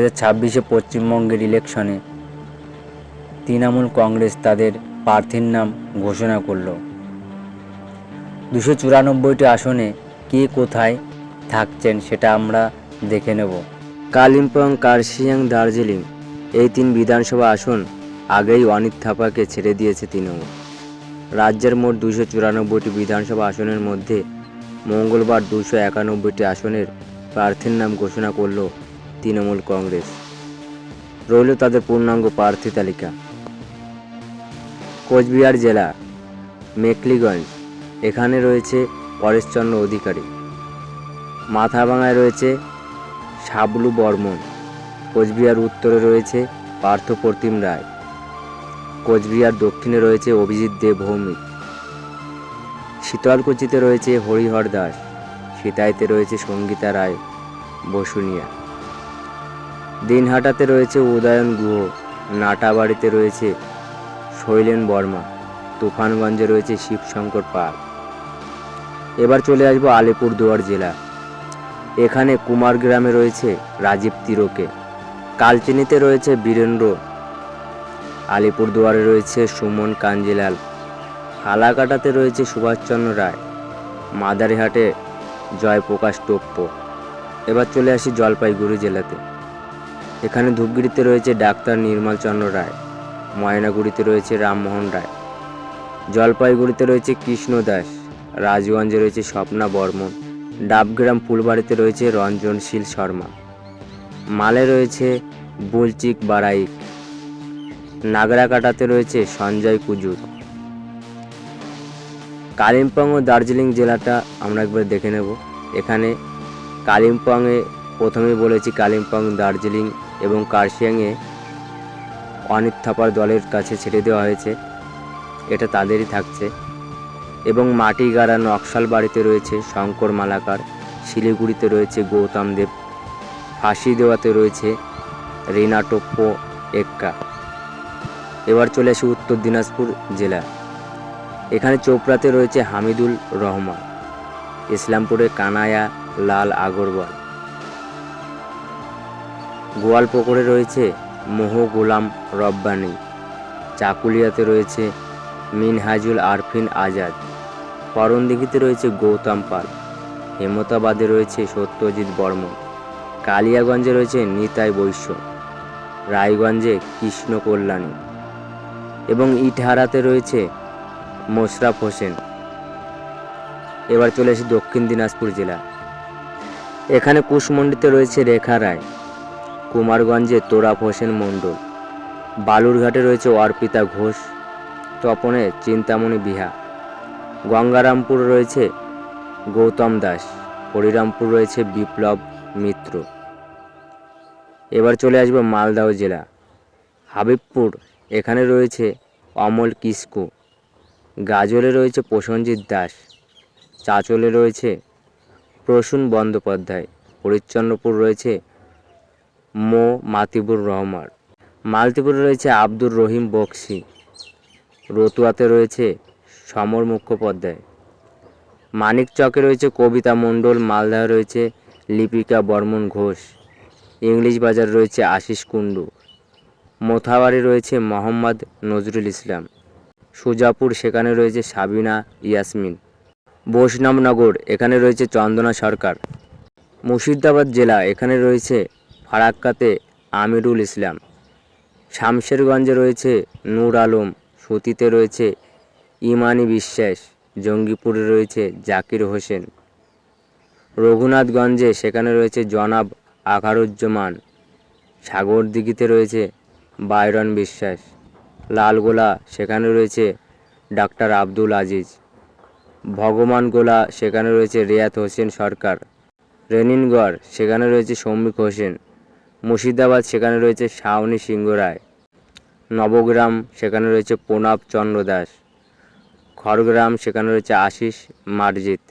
2026 পশ্চিমবঙ্গের ইলেকশনে তৃণমূল কংগ্রেস তাদের প্রার্থীর নাম ঘোষণা করল। 294টি আসনে কে কোথায় থাকছেন সেটা আমরা দেখে নেব। কালিম্পং, কার্শিয়াং, দার্জিলিং এই 3 বিধানসভা আসন আগেই অনিত থাপাকে ছেড়ে দিয়েছে তৃণমূল। রাজ্যের মোট 294টি বিধানসভা আসনের মধ্যে মঙ্গলবার 291টি আসনের প্রার্থীর নাম ঘোষণা করল তৃণমূল কংগ্রেস। রইল তাদের পূর্ণাঙ্গ প্রার্থী তালিকা। কোচবিহার জেলা মেখলিগঞ্জ, এখানে রয়েছে পরেশচন্দ্র অধিকারী। মাথাভাঙায় রয়েছে শাবলু বর্মন। কোচবিহার উত্তরে রয়েছে পার্থপ্রতিম রায়। কোচবিহার দক্ষিণে রয়েছে অভিজিৎ দে ভৌমিক। শীতলকুচিতে রয়েছে হরিহর দাস। সিতাইতে রয়েছে সঙ্গীতা রায় বসুনিয়া। দিনহাটাতে রয়েছে উদয়ন গুহ। নাটাবাড়িতে রয়েছে শৈলেন বর্মা। তুফানগঞ্জে রয়েছে শিবশঙ্কর পাল। এবার চলে আসবো আলিপুরদুয়ার জেলা। এখানে কুমারগ্রামে রয়েছে রাজীব তিরকে। কালচিনিতে রয়েছে বীরেন্দ্র। আলিপুরদুয়ারে রয়েছে সুমন কাঞ্জিলাল। ফালাকাটাতে রয়েছে সুভাষচন্দ্র রায়। মাদারিহাটে জয়প্রকাশ টোপ্প। এবার চলে আসি জলপাইগুড়ি জেলাতে। এখানে ধূপগুড়িতে রয়েছে ডাক্তার নির্মল চন্দ্র রায়। ময়নাগুড়িতে রয়েছে রামমোহন রায়। জলপাইগুড়িতে রয়েছে কৃষ্ণ দাস। রাজগঞ্জে রয়েছে স্বপ্না বর্মন। ডাবগ্রাম ফুলবাড়িতে রয়েছে রঞ্জনশীল শর্মা। মালে রয়েছে বুলচিক বারাইক। নাগরাকাটাতে রয়েছে সঞ্জয় কুজুর। কালিম্পং ও দার্জিলিং জেলাটা আমরা একবার দেখে নেব। এখানে কালিম্পংয়ে প্রথমেই বলেছি কালিম্পং, দার্জিলিং এবং কার্শিয়াংয়ে অনিত থাপার দলের কাছে ছেড়ে দেওয়া হয়েছে, এটা তাদেরই থাকছে। এবং মাটিগাড়া নকশালবাড়িতে রয়েছে শঙ্কর মালাকার। শিলিগুড়িতে রয়েছে গৌতম দেব। ফাঁসি দেওয়াতে রয়েছে রিনা টোপ্পো এক্কা। এবার চলে আসি উত্তর দিনাজপুর জেলা। এখানে চোপড়াতে রয়েছে হামিদুল রহমান। ইসলামপুরে কানায়া লাল আগরওয়াল। গোয়ালপুকুরে রয়েছে মোহ গোলাম রব্বানী। চাকুলিয়াতে রয়েছে মিনহাজুল আরফিন আজাদ। করণদিঘিতে রয়েছে গৌতম পাল। হেমতাবাদে রয়েছে সত্যজিৎ বর্মন। কালিয়াগঞ্জে রয়েছে নিতাই বৈশ্য। রায়গঞ্জে কৃষ্ণ কল্যাণী এবং ইটহারাতে রয়েছে মোশরাফ হোসেন। এবার চলে আসি দক্ষিণ দিনাজপুর জেলা। এখানে কুশমন্ডিতে রয়েছে রেখা রায়। কুমারগঞ্জে তোরাফ হোসেন মণ্ডল। বালুরঘাটে রয়েছে অর্পিতা ঘোষ। তপনে চিন্তামণি বিহা। গঙ্গারামপুর রয়েছে গৌতম দাস। হরিরামপুর রয়েছে বিপ্লব মিত্র। এবার চলে আসবো মালদহ জেলা। হাবিবপুর, এখানে রয়েছে অমল কিস্কু। গাজলে রয়েছে প্রসেনজিৎ দাস। চাঁচলে রয়েছে প্রসূন বন্দ্যোপাধ্যায়। হরিশ্চন্দ্রপুর রয়েছে মো মাতিবুর রহমান। মালতীপুরে রয়েছে আব্দুর রহিম বক্সি। রতুয়াতে রয়েছে সমর মুখোপাধ্যায়। মানিকচকে রয়েছে কবিতা মণ্ডল। মালদায় রয়েছে লিপিকা বর্মন ঘোষ। ইংলিশ বাজার রয়েছে আশিস কুণ্ডু। মোথাবাড়ি রয়েছে মোহাম্মদ নজরুল ইসলাম। সুজাপুর, সেখানে রয়েছে সাবিনা ইয়াসমিন। বৈষ্ণবনগর, এখানে রয়েছে চন্দনা সরকার। মুর্শিদাবাদ জেলা, এখানে রয়েছে ফারাক্কাতে আমিরুল ইসলাম। শামশেরগঞ্জে রয়েছে নূর আলম। সুতিতে রয়েছে ইমানি বিশ্বাস। জঙ্গিপুরে রয়েছে জাকির হোসেন। রঘুনাথগঞ্জে সেখানে রয়েছে জনাব আখারুজ্জামান। সাগরদিঘিতে রয়েছে বাইরন বিশ্বাস। লালগোলা, সেখানে রয়েছে ডাক্তার আব্দুল আজিজ। ভগবানগোলা, সেখানে রয়েছে রিয়াত হোসেন সরকার। রেনিনগড়, সেখানে রয়েছে সৌমিক হোসেন। মুর্শিদাবাদ, সেখানে রয়েছে শাওনি সিংহ রায়। নবগ্রাম, সেখানে রয়েছে প্রণব চন্দ্র দাস। খড়গ্রাম, সেখানে রয়েছে আশিস মার্জিত।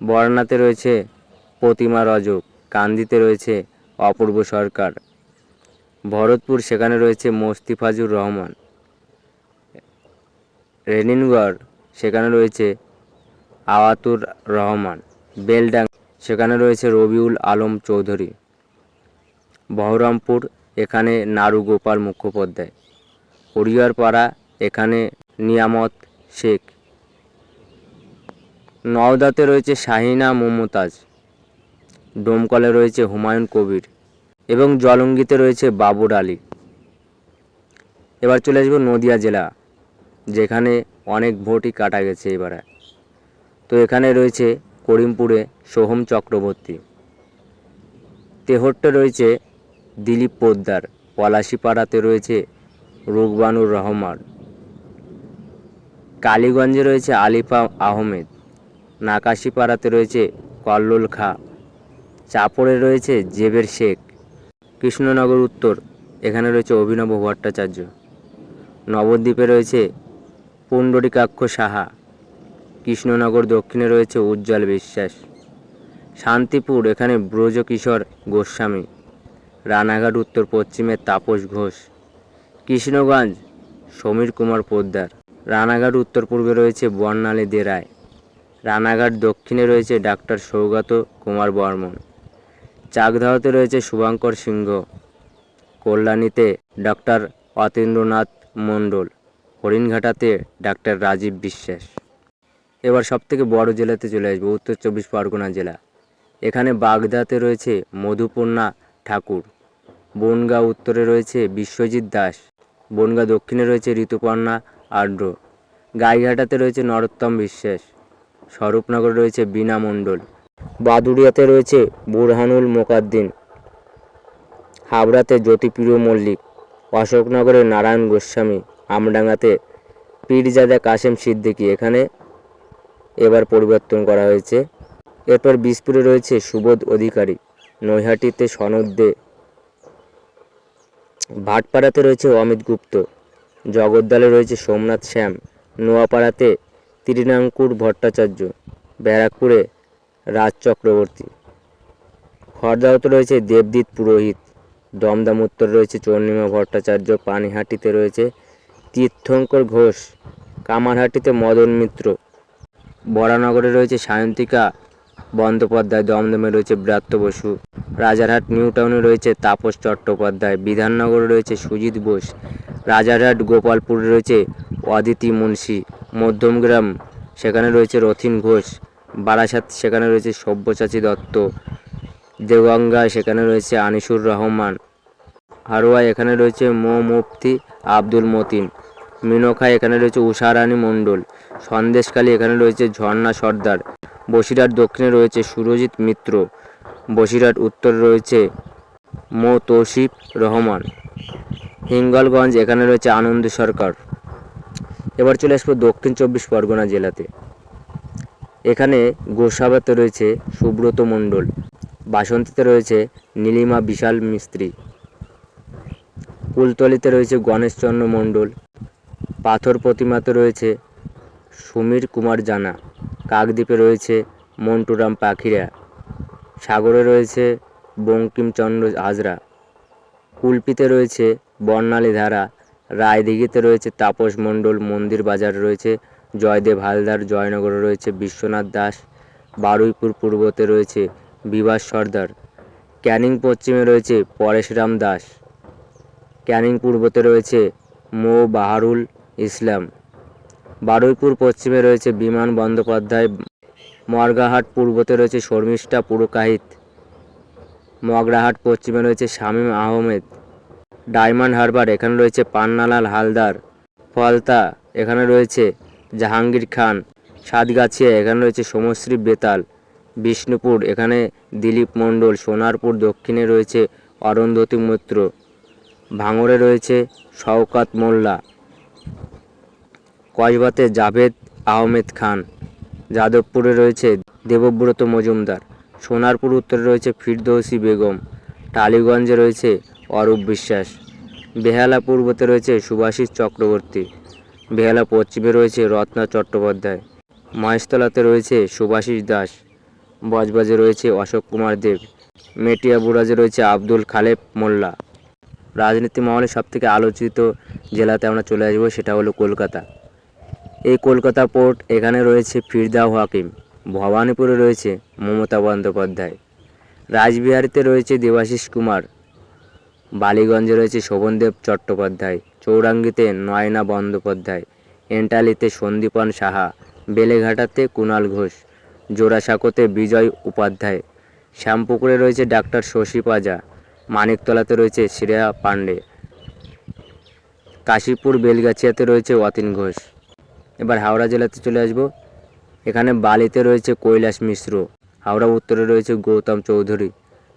বরনাতে রয়েছে প্রতিমা রজক। কান্দিতে রয়েছে অপূর্ব সরকার। ভরতপুর, সেখানে রয়েছে মোস্তিফাজুর রহমান। রেনিনগড়, সেখানে রয়েছে আওয়াতুর রহমান। বেলডাঙ্গা, সেখানে রয়েছে রবিউল আলম চৌধুরী। বহরমপুর, এখানে নারু গোপাল মুখোপাধ্যায়। হরিহরপাড়া, এখানে নিয়ামত শেখ। নওদাতে রয়েছে শাহিনা মমতাজ। ডোমকলে রয়েছে হুমায়ুন কবির এবং জলঙ্গিতে রয়েছে বাবুর আলী। এবার চলে আসবো নদিয়া জেলা, যেখানে অনেক ভোটই কাটা গেছে এবারে। তো এখানে রয়েছে করিমপুরে সোহম চক্রবর্তী। তেহট্টে রয়েছে দিলীপ পোদ্দার। পলাশীপাড়াতে রয়েছে রুকবানুর রহমান। কালীগঞ্জে রয়েছে আলিফা আহমেদ। নাকাশিপাড়াতে রয়েছে কল্লোল খা। চাপড়ে রয়েছে জেবের শেখ। কৃষ্ণনগর উত্তর, এখানে রয়েছে অভিনব ভট্টাচার্য। নবদ্বীপে রয়েছে পুণ্ডরীকাক্ষ সাহা। কৃষ্ণনগর দক্ষিণে রয়েছে উজ্জ্বল বিশ্বাস। শান্তিপুর, এখানে ব্রজকিশোর গোস্বামী। রানাঘাট উত্তর পশ্চিমে তাপস ঘোষ। কৃষ্ণগঞ্জ সমীর কুমার পোদ্দার। রানাঘাট উত্তর পূর্বে রয়েছে বর্ণালী দে রায়। রানাঘাট দক্ষিণে রয়েছে ডাক্তার সৌগত কুমার বর্মন। চাকদাহতে রয়েছে শুভঙ্কর সিংহ। কল্যাণীতে ডক্টর অতীন্দ্রনাথ মণ্ডল। হরিণঘাটাতে ডাক্তার রাজীব বিশ্বাস। এবার সবথেকে বড় জেলাতে চলে আসবো, উত্তর চব্বিশ পরগনা জেলা। এখানে বাগদাতে রয়েছে মধুপর্ণা ঠাকুর। বনগাঁ উত্তরে রয়েছে বিশ্বজিৎ দাস। বনগাঁ দক্ষিণে রয়েছে ঋতুপর্ণা আড্র। গাইঘাটাতে রয়েছে নরোত্তম বিশ্বাস। স্বরূপনগরে রয়েছে বীণা মণ্ডল। বাদুড়িয়াতে রয়েছে বুরহানুল মোকাদ্দিন। হাবড়াতে জ্যোতিপ্রিয় মল্লিক। অশোকনগরে নারায়ণ গোস্বামী। আমডাঙ্গাতে পীরজাদা কাশেম সিদ্দিকী। এখানে এবার পরিবর্তন করা হয়েছে। এরপর বিষপুরে রয়েছে সুবোধ অধিকারী। নৈহাটিতে সনদ দে। ভাটপাড়াতে রয়েছে অমিত গুপ্ত। জগদ্দলে রয়েছে সোমনাথ শ্যাম। নোয়াপাড়াতে তৃণাঙ্কুর ভট্টাচার্য। ব্যারাকপুরে রাজ চক্রবর্তী। খড়দাওতে রয়েছে দেবদীপ পুরোহিত। দমদম উত্তরে রয়েছে চন্দ্রিমা ভট্টাচার্য। পানিহাটিতে রয়েছে তীর্থঙ্কর ঘোষ। কামারহাটিতে মদন মিত্র। বরানগরে রয়েছে সায়ন্তিকা বন্দ্যোপাধ্যায়। দমদমে রয়েছে ব্রাত্য বসু। রাজারহাট নিউ টাউনে রয়েছে তাপস চট্টোপাধ্যায়। বিধাননগরে রয়েছে সুজিত বোস। রাজারহাট গোপালপুরে রয়েছে অদিতি মুন্সি। মধ্যমগ্রাম, সেখানে রয়েছে রথিন ঘোষ। বারাসাত, সেখানে রয়েছে সব্যসাচী দত্ত। দেওগঙ্গা, সেখানে রয়েছে আনিসুর রহমান। হারোয়া, এখানে রয়েছে মুফতি আব্দুল মতিন। মিনখা, এখানে রয়েছে উষারানী মণ্ডল। সন্দেশখালী, এখানে রয়েছে ঝর্ণা সর্দার। বসিরহাট দক্ষিণে রয়েছে সুরজিৎ মিত্র। বসিরহাট উত্তরে রয়েছে তৌসিফ রহমান। হিঙ্গলগঞ্জ, এখানে রয়েছে আনন্দ সরকার। এবার চলে আসবো দক্ষিণ চব্বিশ পরগনা জেলাতে। এখানে গোসাবাতে রয়েছে সুব্রত মণ্ডল। বাসন্তীতে রয়েছে নীলিমা বিশাল মিস্ত্রি। কুলতলিতে রয়েছে গণেশচন্দ্র মণ্ডল। পাথর প্রতিমাতে রয়েছে সমীর কুমার জানা। কাকদ্বীপে রয়েছে মন্টুরাম পাখিরা। সাগরে রয়েছে বঙ্কিমচন্দ্র হাজরা। কুলপিতে রয়েছে বর্ণালী ধারা। রায়দিঘিতে রয়েছে তাপস মণ্ডল। মন্দির বাজারে রয়েছে জয়দেব হালদার। জয়নগরে রয়েছে বিশ্বনাথ দাস। বারুইপুর পূর্বতে রয়েছে বিভাস সর্দার। ক্যানিং পশ্চিমে রয়েছে পরেশরাম দাস। ক্যানিং পূর্বতে রয়েছে মো বাহারুল ইসলাম। বারুইপুর পশ্চিমে রয়েছে বিমান বন্দ্যোপাধ্যায়। মগরাহাট পূর্বতে রয়েছে শর্মিষ্ঠা পুরকাহিত। মগরাহাট পশ্চিমে রয়েছে শামীম আহমেদ। ডায়মন্ড হারবার, এখানে রয়েছে পান্নালাল হালদার। ফলতা, এখানে রয়েছে জাহাঙ্গীর খান। সাতগাছিয়া, এখানে রয়েছে সোমশ্রী বেতাল। বিষ্ণুপুর, এখানে দিলীপ মণ্ডল। সোনারপুর দক্ষিণে রয়েছে অরুন্ধতী মিত্র। ভাঙড়ে রয়েছে শওকাত মোল্লা। কসবাতে জাভেদ আহমেদ খান। যাদবপুরে রয়েছে দেবব্রত মজুমদার। সোনারপুর উত্তরে রয়েছে ফিরদৌসী বেগম। টালিগঞ্জে রয়েছে অরূপ বিশ্বাস। বেহালা পূর্বতে রয়েছে সুভাষিস চক্রবর্তী। বেহালা পশ্চিমে রয়েছে রত্না চট্টোপাধ্যায়। মহেশতলাতে রয়েছে সুভাষিস দাস। বজবজে রয়েছে অশোক কুমার দেব। মেটিয়া বুরাজে রয়েছে আব্দুল খালেক মোল্লা। রাজনীতি মহলে সবথেকে আলোচিত জেলাতে আমরা চলে আসবো, সেটা হলো কলকাতা। এই কলকাতা পোর্ট, এখানে রয়েছে ফিরদাউ হাকিম। ভবানীপুরে রয়েছে মমতা বন্দ্যোপাধ্যায়। রাসবিহারীতে রয়েছে দেবাশিস কুমার। বালিগঞ্জে রয়েছে শোভনদেব চট্টোপাধ্যায়, চৌরাঙ্গীতে নয়না বন্দ্যোপাধ্যায়, এন্টালিতে সন্দীপন সাহা, বেলেঘাটাতে কুণাল ঘোষ, জোড়াসাঁকোতে বিজয় উপাধ্যায়, শ্যামপুকুরে রয়েছে ডাক্তার শশী পাজা, মানিকতলাতে রয়েছে শ্রেয়া পাণ্ডে, কাশীপুর বেলগাছিয়াতে রয়েছে অতীন ঘোষ। এবার হাওড়া জেলাতে চলে আসব। এখানে বালিতে রয়েছে কৈলাস মিশ্র, হাওড়া উত্তরে রয়েছে গৌতম চৌধুরী,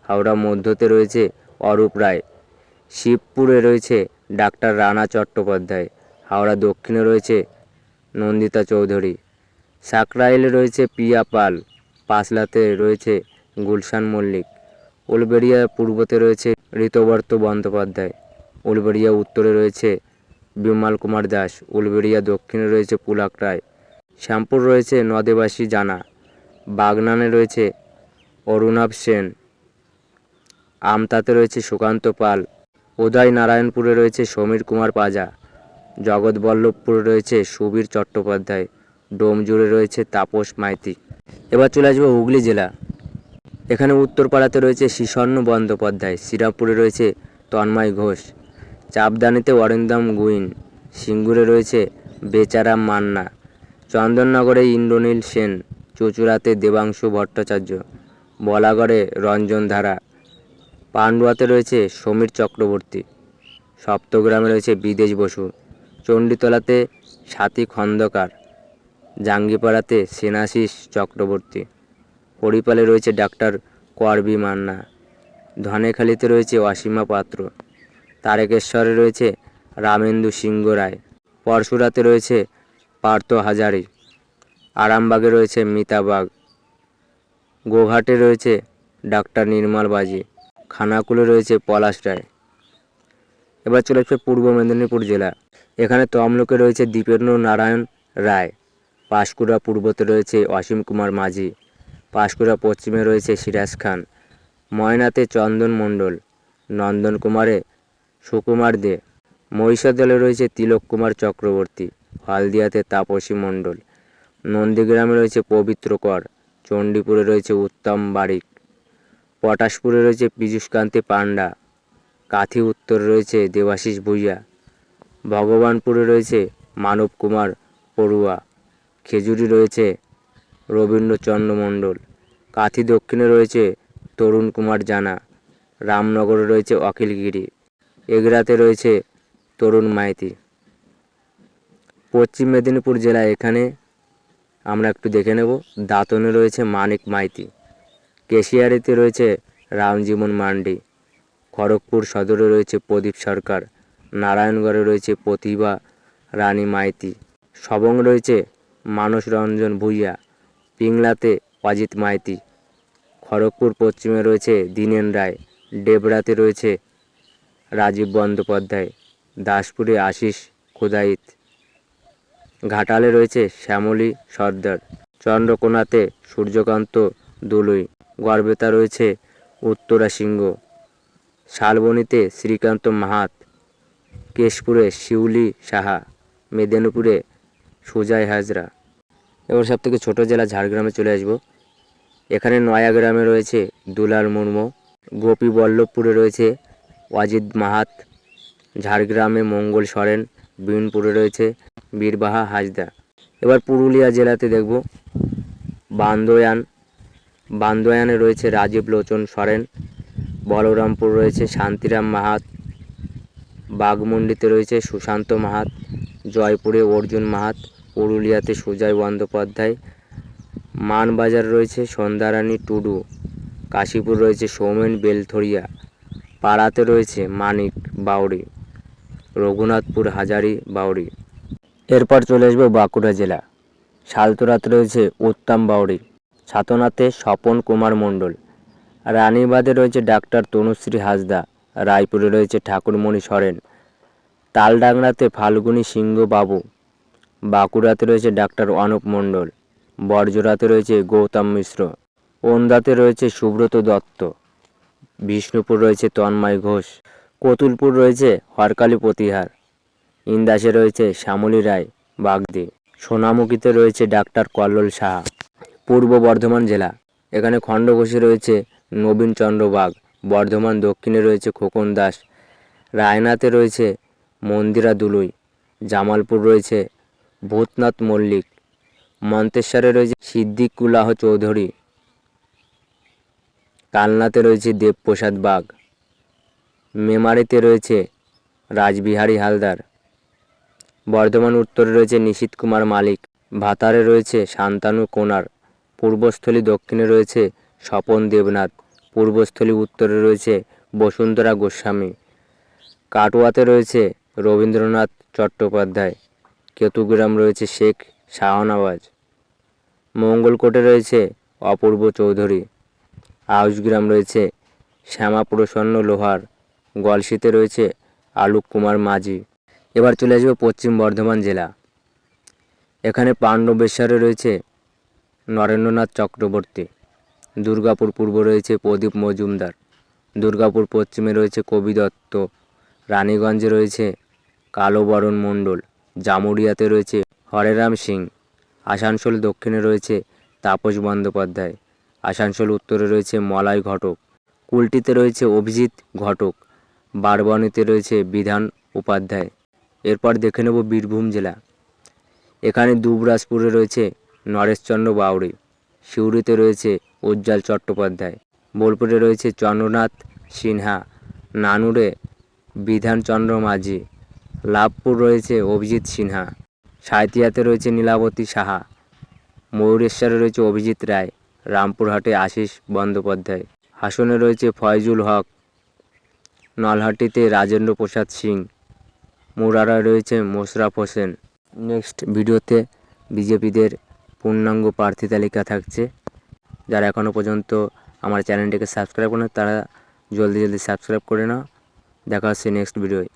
হাওড়া মধ্যতে রয়েছে অরূপ রায়, শিবপুরে রয়েছে ডাক্তার রানা চট্টোপাধ্যায়, হাওড়া দক্ষিণে রয়েছে নন্দিতা চৌধুরী, সাকরাইলে রয়েছে পিয়া পাল, পাঁচলাতে রয়েছে গুলশান মল্লিক, উলবেড়িয়া পূর্বতে রয়েছে ঋতবর্ত বন্দ্যোপাধ্যায়, উলবেড়িয়া উত্তরে রয়েছে বিমল কুমার দাস, উলবেড়িয়া দক্ষিণে রয়েছে পুলাক রায়, শ্যামপুর রয়েছে নদেবাসী জানা, বাগনানে রয়েছে অরুণাভ সেন, আমতাতে রয়েছে সুকান্ত পাল, উদয় নারায়ণপুরে রয়েছে সমীর কুমার পাজা, জগৎবল্লভপুরে রয়েছে সুবীর চট্টোপাধ্যায়, ডোমজুড়ে রয়েছে তাপস মাইতি। এবার চলে আসবো হুগলি জেলা। এখানে উত্তরপাড়াতে রয়েছে শিশন্ন বন্দ্যোপাধ্যায়, শ্রীরামপুরে রয়েছে তন্ময় ঘোষ, চাপদানিতে অরিন্দম গুইন, সিঙ্গুরে রয়েছে বেচারাম মান্না, চন্দননগরে ইন্দ্রনীল সেন, চুঁচুড়াতে দেবাংশু ভট্টাচার্য, বলাগড়ে রঞ্জন ধারা, পান্ডুয়াতে রয়েছে সমীর চক্রবর্তী, সপ্তগ্রামে রয়েছে বিদেশ বসু, চণ্ডীতলাতে সাথী খন্দকার, জাঙ্গিপাড়াতে সেনাশিস চক্রবর্তী, হরিপালে রয়েছে ডাক্তার করবি মান্না, ধনেখালিতে রয়েছে অসীমা পাত্র, তারকেশ্বরে রয়েছে রামেন্দু সিংহ রায়, পরশুরাতে রয়েছে পার্থ হাজারি, আরামবাগে রয়েছে মিতা বাগ, গোঘাটে রয়েছে ডাক্তার নির্মল বাজি, খানাকুলে রয়েছে পলাশ রায়। এবার চলে আসবে পূর্ব মেদিনীপুর জেলা। এখানে তমলুকে রয়েছে দীপেন্দ্র নারায়ণ রায়, পাঁশকুড়া পূর্বতে রয়েছে অসীম কুমার মাঝি, পাঁশকুড়া পশ্চিমে রয়েছে সিরাজ খান, ময়নাতে চন্দন মণ্ডল, নন্দন কুমারে সুকুমার দে, মহিষাদলে রয়েছে তিলক কুমার চক্রবর্তী, হলদিয়াতে তাপসী মণ্ডল, নন্দীগ্রামে রয়েছে পবিত্র কর, চণ্ডীপুরে রয়েছে উত্তম বারিক, পটাশপুরে রয়েছে পীযূষকান্তি পান্ডা, কাথি উত্তরে রয়েছে দেবাশিস ভূঁইয়া, ভগবানপুরে রয়েছে মানব কুমার পড়ুয়া, খেজুরি রয়েছে রবীন্দ্রচন্দ্র মণ্ডল, কাথি দক্ষিণে রয়েছে তরুণ কুমার জানা, রামনগরে রয়েছে অখিল গিরি, এগরাতে রয়েছে তরুণ মাইতি। পশ্চিম মেদিনীপুর জেলা, এখানে আমরা একটু দেখে নেব। দাঁতনে রয়েছে মানিক মাইতি, কেশিয়ারিতে রয়েছে রামজীবন মান্ডি, খড়গপুর সদরে রয়েছে প্রদীপ সরকার, নারায়ণগড়ে রয়েছে প্রতিভা রানী মাইতি, সবং রয়েছে মানস রঞ্জন ভূঁইয়া, পিংলাতে অজিত মাইতি, খড়গপুর পশ্চিমে রয়েছে দীনেন রায়, ডেবরাতে রয়েছে রাজীব বন্দ্যোপাধ্যায়, দাসপুরে আশিস খুদাইত, ঘাটালে রয়েছে শ্যামলী সর্দার, চন্দ্রকোনাতে সূর্যকান্ত দুলুই, গড়বেতা রয়েছে উত্তরা সিংহ, শালবনীতে শ্রীকান্ত মাহাত, কেশপুরে শিউলি সাহা, মেদিনীপুরে সুজয় হাজরা। এবার সব থেকে ছোটো জেলা ঝাড়গ্রামে চলে আসব। এখানে নয়াগ্রামে রয়েছে দুলাল মুর্মু, গোপীবল্লভপুরে রয়েছে অজিত মাহাত, ঝাড়গ্রামে মঙ্গল সরেন, বিনপুরে রয়েছে বীরবাহা হাজদা। এবার পুরুলিয়া জেলাতে দেখব বান্দোয়ানে রয়েছে রাজীব লোচন সরেন, বলরামপুর রয়েছে শান্তিরাম মাহাত, বাঘমুন্ডিতে রয়েছে সুশান্ত মাহাত, জয়পুরে অর্জুন মাহাত, পুরুলিয়াতে সুজয় বন্দ্যোপাধ্যায়, মানবাজার রয়েছে সন্ধ্যারানী টুডু, কাশীপুর রয়েছে সৌমেন বেলথরিয়া, পাড়াতে রয়েছে মানিক বাউরি, রঘুনাথপুর হাজারি বাউরি। এরপর চলে আসবো বাঁকুড়া জেলা। শালতোরাতে রয়েছে উত্তম বাউরি, ছাতনাতে স্বপন কুমার মণ্ডল, রানীবাঁধে রয়েছে ডাক্তার তনুশ্রী হাসদা, রায়পুরে রয়েছে ঠাকুরমণি সরেন, তালডাংরাতে ফাল্গুনী সিংহ বাবু, বাঁকুড়াতে রয়েছে ডাক্তার অনুপ মণ্ডল, বড়জোড়াতে রয়েছে গৌতম মিশ্র, ওন্দাতে রয়েছে সুব্রত দত্ত, বিষ্ণুপুর রয়েছে তন্ময় ঘোষ, কতুলপুর রয়েছে হরকালী প্রতিহার, ইন্দাসে রয়েছে শ্যামলী রায় বাগদি, সোনামুখীতে রয়েছে ডাক্তার কল্লোল সাহা। পূর্ব বর্ধমান জেলা, এখানে খণ্ডঘোষে রয়েছে নবীন চন্দ্র বাগ, বর্ধমান দক্ষিণে রয়েছে খোকন দাস, রায়নাতে রয়েছে মন্দিরা দুলুই, জামালপুর রয়েছে ভূতনাথ মল্লিক, মন্তেশ্বরে রয়েছে সিদ্দিকুল্লাহ চৌধুরী, কালনাতে রয়েছে দেবপ্রসাদ বাগ, মেমারিতে রয়েছে রাসবিহারী হালদার, বর্ধমান উত্তরে রয়েছে নিশীথ কুমার মালিক, ভাতারে রয়েছে শান্তানু কোনার, পূর্বস্থলী দক্ষিণে রয়েছে স্বপন দেবনাথ, পূর্বস্থলী উত্তরে রয়েছে বসুন্ধরা গোস্বামী, কাটোয়াতে রয়েছে রবীন্দ্রনাথ চট্টোপাধ্যায়, কেতুগ্রাম রয়েছে শেখ শাহনওয়াজ, মঙ্গলকোটে রয়েছে অপূর্ব চৌধুরী, আউশগ্রাম রয়েছে শ্যামাপ্রসন্ন লোহার, গলসিতে রয়েছে আলোক কুমার মাঝি। এবার চলে আসবে পশ্চিম বর্ধমান জেলা। এখানে পাণ্ডবেশ্বরে রয়েছে নরেন্দ্রনাথ চক্রবর্তী, দুর্গাপুর পূর্ব রয়েছে প্রদীপ মজুমদার, দুর্গাপুর পশ্চিমে রয়েছে কবি দত্ত, রানীগঞ্জে রয়েছে কালোবরণ মণ্ডল, জামুরিয়াতে রয়েছে হরেরাম সিং, আসানসোল দক্ষিণে রয়েছে তাপস বন্দ্যোপাধ্যায়, আসানসোল উত্তরে রয়েছে মলয় ঘটক, কুলটিতে রয়েছে অভিজিৎ ঘটক, বারবানীতে রয়েছে বিধান উপাধ্যায়। এরপর দেখে নেব বীরভূম জেলা। এখানে দুবরাজপুরে রয়েছে নরেশচন্দ্র বাউড়ি, সিউড়িতে রয়েছে উজ্জ্বল চট্টোপাধ্যায়, বোলপুরে রয়েছে চন্দ্রনাথ সিনহা, নানুরে বিধানচন্দ্র মাঝি, লাভপুর রয়েছে অভিজিৎ সিনহা, সাঁইথিয়াতে রয়েছে নীলাবতী সাহা, ময়ূরেশ্বরে রয়েছে অভিজিৎ রায়, রামপুরহাটে আশিস বন্দ্যোপাধ্যায়, হাসনে রয়েছে ফয়জুল হক, নলহাটিতে রাজেন্দ্র প্রসাদ সিং, মুরারায় রয়েছে মোশাররফ হোসেন। নেক্সট ভিডিওতে বিজেপিদের পূর্ণাঙ্গ প্রার্থী তালিকা থাকছে। যারা এখনও পর্যন্ত আমার চ্যানেলটিকে সাবস্ক্রাইব করেন তারা জলদি সাবস্ক্রাইব করে নাও। দেখা হচ্ছে নেক্সট ভিডিওয়।